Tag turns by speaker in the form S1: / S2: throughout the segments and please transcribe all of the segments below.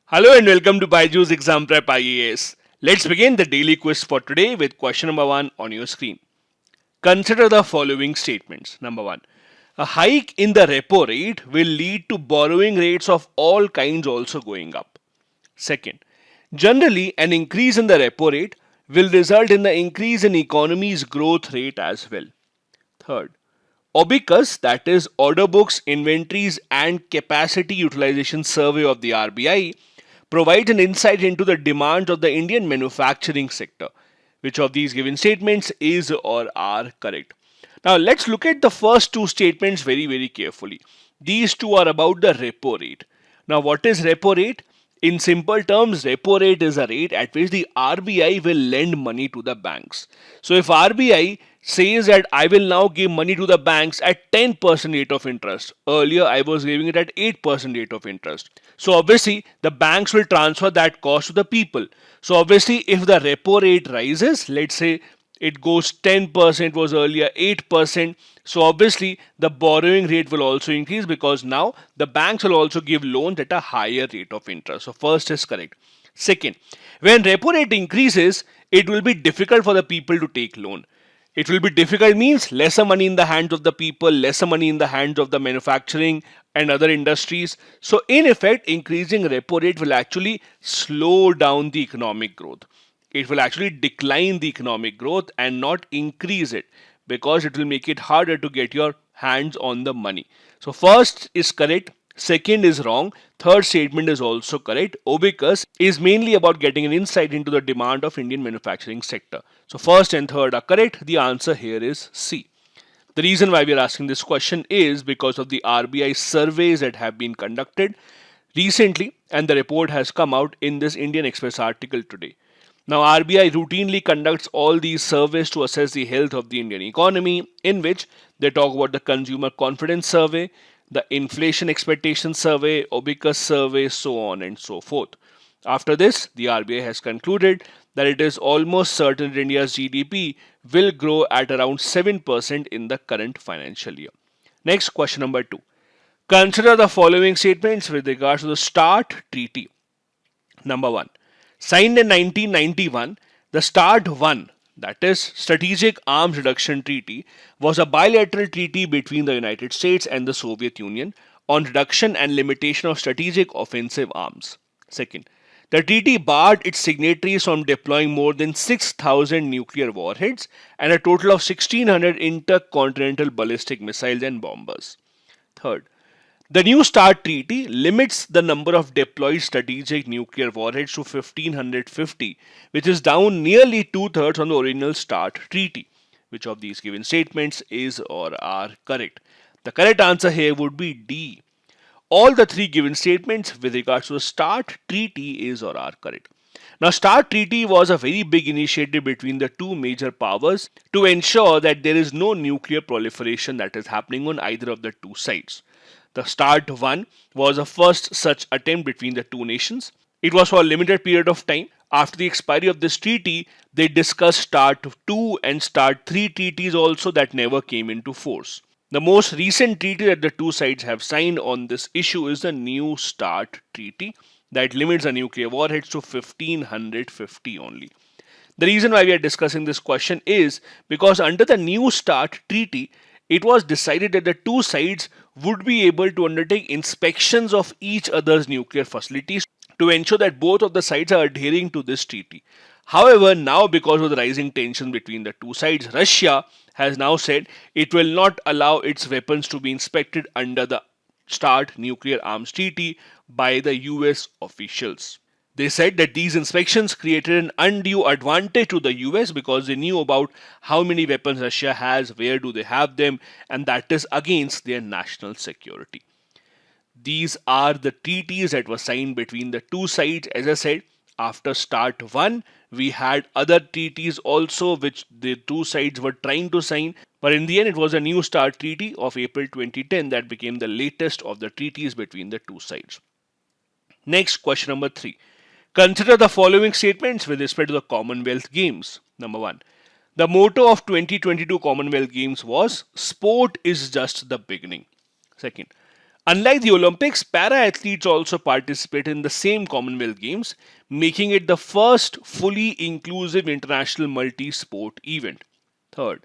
S1: Hello and welcome to BYJU'S Exam Prep IAS. Let's begin the daily quiz for today with question number 1 on your screen. Consider the following statements. Number 1. A hike in the repo rate will lead to borrowing rates of all kinds also going up. Second, generally an increase in the repo rate will result in the increase in economy's growth rate as well. Third, OBICUS, that is Order Books, Inventories and Capacity Utilization Survey of the RBI, provides an insight into the demand of the Indian manufacturing sector. Which of these given statements is or are correct? Now let's look at the first two statements very carefully. These two are about the repo rate. Now what is repo rate? In simple terms, repo rate is a rate at which the RBI will lend money to the banks. So if RBI says that I will now give money to the banks at 10% rate of interest. Earlier I was giving it at 8% rate of interest. So obviously the banks will transfer that cost to the people. So obviously if the repo rate rises, let's say it goes 10%, was earlier 8%. So obviously the borrowing rate will also increase because now the banks will also give loans at a higher rate of interest. So first is correct. Second, when repo rate increases, it will be difficult for the people to take loan. It will be difficult means lesser money in the hands of the people, lesser money in the hands of the manufacturing and other industries. So in effect, increasing repo rate will actually slow down the economic growth. It will actually decline the economic growth and not increase it because it will make it harder to get your hands on the money. So first is correct. Second is wrong. Third statement is also correct. OBICUS is mainly about getting an insight into the demand of Indian manufacturing sector. So first and third are correct. The answer here is C. The reason why we are asking this question is because of the RBI surveys that have been conducted recently, and the report has come out in this Indian Express article today. Now, RBI routinely conducts all these surveys to assess the health of the Indian economy, in which they talk about the Consumer Confidence Survey, the Inflation Expectation Survey, OBICUS Survey, so on and so forth. After this, the RBI has concluded that it is almost certain that India's GDP will grow at around 7% in the current financial year. Next, question number 2. Consider the following statements with regards to the START Treaty. Number 1. Signed in 1991, the START 1, that is Strategic Arms Reduction Treaty, was a bilateral treaty between the United States and the Soviet Union on reduction and limitation of strategic offensive arms. Second, the treaty barred its signatories from deploying more than 6,000 nuclear warheads and a total of 1,600 intercontinental ballistic missiles and bombers. Third, the new START treaty limits the number of deployed strategic nuclear warheads to 1,550, which is down nearly two-thirds from the original START treaty. Which of these given statements is or are correct? The correct answer here would be D. All the three given statements with regards to the START treaty is or are correct. Now, START treaty was a very big initiative between the two major powers to ensure that there is no nuclear proliferation that is happening on either of the two sides. The START 1 was the first such attempt between the two nations. It was for a limited period of time. After the expiry of this treaty, they discussed START 2 and START 3 treaties also that never came into force. The most recent treaty that the two sides have signed on this issue is the New START Treaty that limits the nuclear warheads to 1,550 only. The reason why we are discussing this question is because under the New START Treaty, it was decided that the two sides would be able to undertake inspections of each other's nuclear facilities to ensure that both of the sides are adhering to this treaty. However, now because of the rising tension between the two sides, Russia has now said it will not allow its weapons to be inspected under the START nuclear arms treaty by the US officials. They said that these inspections created an undue advantage to the US because they knew about how many weapons Russia has, where do they have them, and that is against their national security. These are the treaties that were signed between the two sides. As I said, after START 1, we had other treaties also which the two sides were trying to sign, but in the end it was a New START Treaty of April 2010 that became the latest of the treaties between the two sides. Next, question number 3. Consider the following statements with respect to the Commonwealth Games. Number 1. The motto of 2022 Commonwealth Games was "Sport is just the beginning." Second, Unlike the Olympics, para-athletes also participate in the same Commonwealth Games, making it the first fully inclusive international multi-sport event. Third,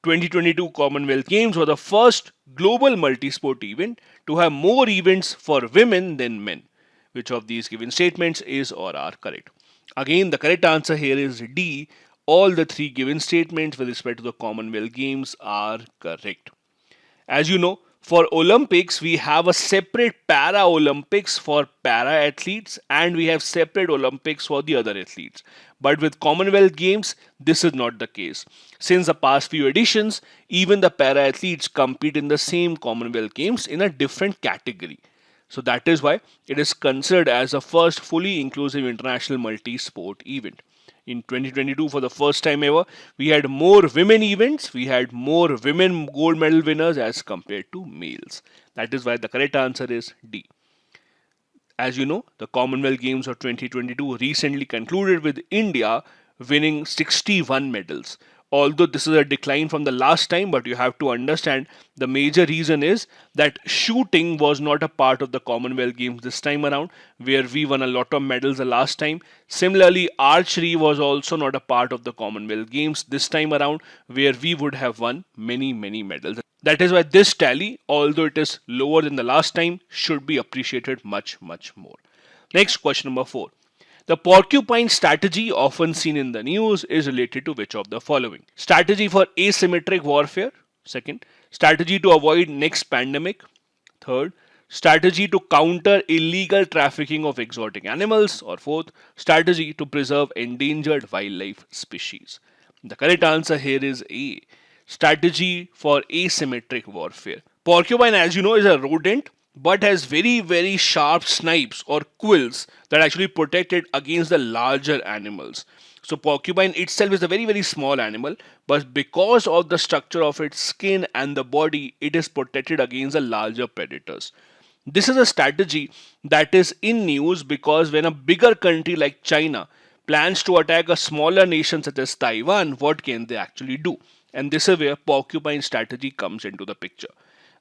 S1: 2022 Commonwealth Games were the first global multi-sport event to have more events for women than men. Which of these given statements is or are correct? Again, the correct answer here is D. All the three given statements with respect to the Commonwealth Games are correct. As you know, for Olympics, we have a separate para Olympics for para athletes and we have separate Olympics for the other athletes. But with Commonwealth Games, this is not the case. Since the past few editions, even the para athletes compete in the same Commonwealth Games in a different category. So that is why it is considered as the first fully inclusive international multi-sport event. In 2022, for the first time ever, we had more women events, we had more women gold medal winners as compared to males. That is why the correct answer is D. As you know, the Commonwealth Games of 2022 recently concluded with India winning 61 medals. Although this is a decline from the last time, but you have to understand the major reason is that shooting was not a part of the Commonwealth Games this time around, where we won a lot of medals the last time. Similarly, archery was also not a part of the Commonwealth Games this time around, where we would have won many medals. That is why this tally, although it is lower than the last time, should be appreciated much more. Next, question number 4. The Porcupine strategy often seen in the news is related to which of the following? Strategy for asymmetric warfare. Second, strategy to avoid next pandemic. Third, strategy to counter illegal trafficking of exotic animals. Or fourth, strategy to preserve endangered wildlife species. The correct answer here is A. Strategy for asymmetric warfare. Porcupine, as you know, is a rodent but has very sharp snipes or quills that actually protect it against the larger animals. So porcupine itself is a very small animal, but because of the structure of its skin and the body, it is protected against the larger predators. This is a strategy that is in news because when a bigger country like China plans to attack a smaller nation such as Taiwan, what can they actually do? And this is where porcupine strategy comes into the picture.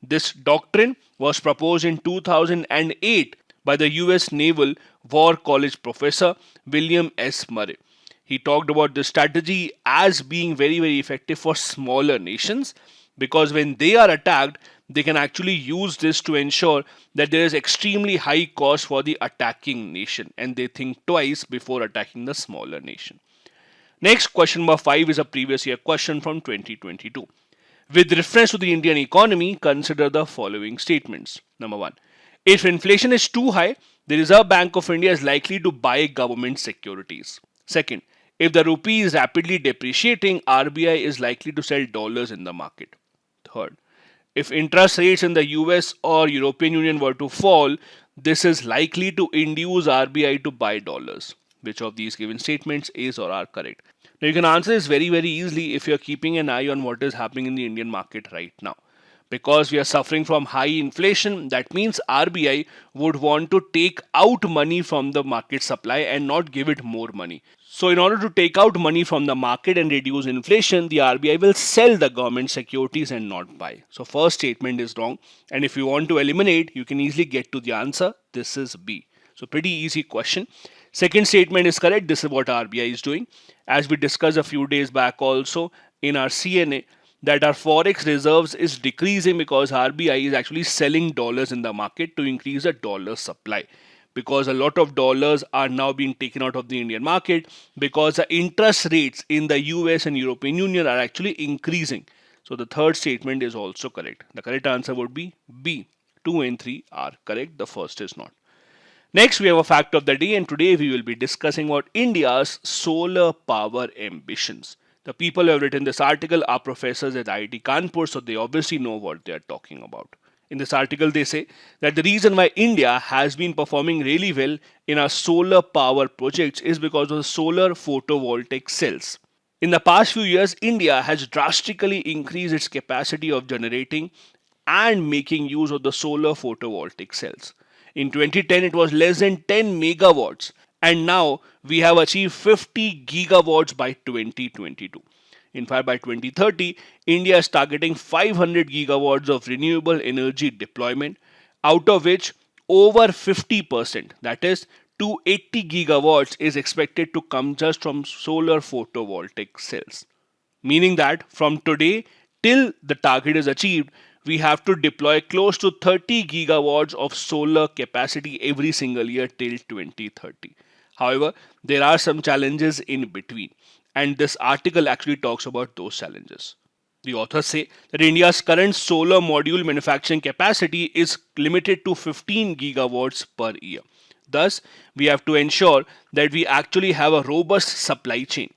S1: This doctrine was proposed in 2008 by the US Naval War College professor William S. Murray. He talked about this strategy as being very effective for smaller nations because when they are attacked, they can actually use this to ensure that there is extremely high cost for the attacking nation and they think twice before attacking the smaller nation. Next, question number 5 is a previous year question from 2022. With reference to the Indian economy, consider the following statements. Number 1. If inflation is too high, the Reserve Bank of India is likely to buy government securities. Second, if the rupee is rapidly depreciating, RBI is likely to sell dollars in the market. Third, if interest rates in the US or European Union were to fall, this is likely to induce RBI to buy dollars. Which of these given statements is or are correct? Now you can answer this very easily if you're keeping an eye on what is happening in the Indian market right now. Because we are suffering from high inflation, that means RBI would want to take out money from the market supply and not give it more money. So in order to take out money from the market and reduce inflation, the RBI will sell the government securities and not buy. So first statement is wrong. And if you want to eliminate, you can easily get to the answer. This is B. So pretty easy question. Second statement is correct. This is what RBI is doing. As we discussed a few days back also in our CNA, that our forex reserves is decreasing because RBI is actually selling dollars in the market to increase the dollar supply. Because a lot of dollars are now being taken out of the Indian market because the interest rates in the US and European Union are actually increasing. So the third statement is also correct. The correct answer would be B. 2 and 3 are correct. The first is not. Next, we have a fact of the day, and today we will be discussing about India's solar power ambitions. The people who have written this article are professors at IIT Kanpur, so they obviously know what they are talking about. In this article, they say that the reason why India has been performing really well in our solar power projects is because of the solar photovoltaic cells. In the past few years, India has drastically increased its capacity of generating and making use of the solar photovoltaic cells. In 2010, it was less than 10 megawatts, and now we have achieved 50 gigawatts by 2022. In fact, by 2030, India is targeting 500 gigawatts of renewable energy deployment. out of which over 50%, that is 280 gigawatts, is expected to come just from solar photovoltaic cells. Meaning that from today till the target is achieved, we have to deploy close to 30 gigawatts of solar capacity every single year till 2030. However, there are some challenges in between, and this article actually talks about those challenges. The authors say that India's current solar module manufacturing capacity is limited to 15 gigawatts per year. Thus, we have to ensure that we actually have a robust supply chain.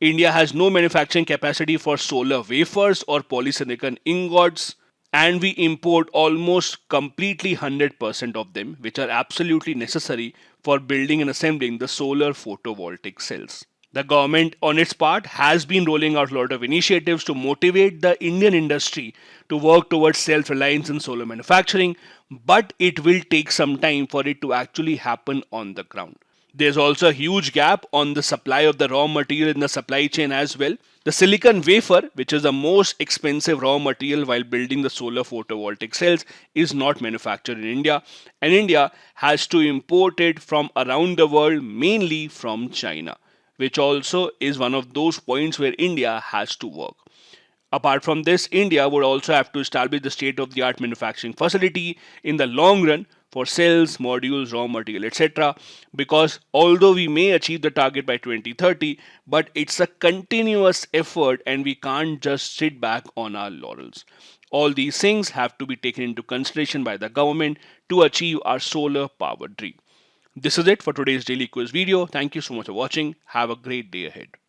S1: India has no manufacturing capacity for solar wafers or polysilicon ingots, and we import almost completely 100% of them, which are absolutely necessary for building and assembling the solar photovoltaic cells. The government, on its part, has been rolling out a lot of initiatives to motivate the Indian industry to work towards self reliance in solar manufacturing, but it will take some time for it to actually happen on the ground. There's also a huge gap on the supply of the raw material in the supply chain as well. The silicon wafer, which is the most expensive raw material while building the solar photovoltaic cells, is not manufactured in India, and India has to import it from around the world, mainly from China, which also is one of those points where India has to work. Apart from this, India would also have to establish the state of the art manufacturing facility in the long run for cells, modules, raw material, etc. Because although we may achieve the target by 2030, but it's a continuous effort and we can't just sit back on our laurels. All these things have to be taken into consideration by the government to achieve our solar powered dream. This is it for today's daily quiz video. Thank you so much for watching. Have a great day ahead.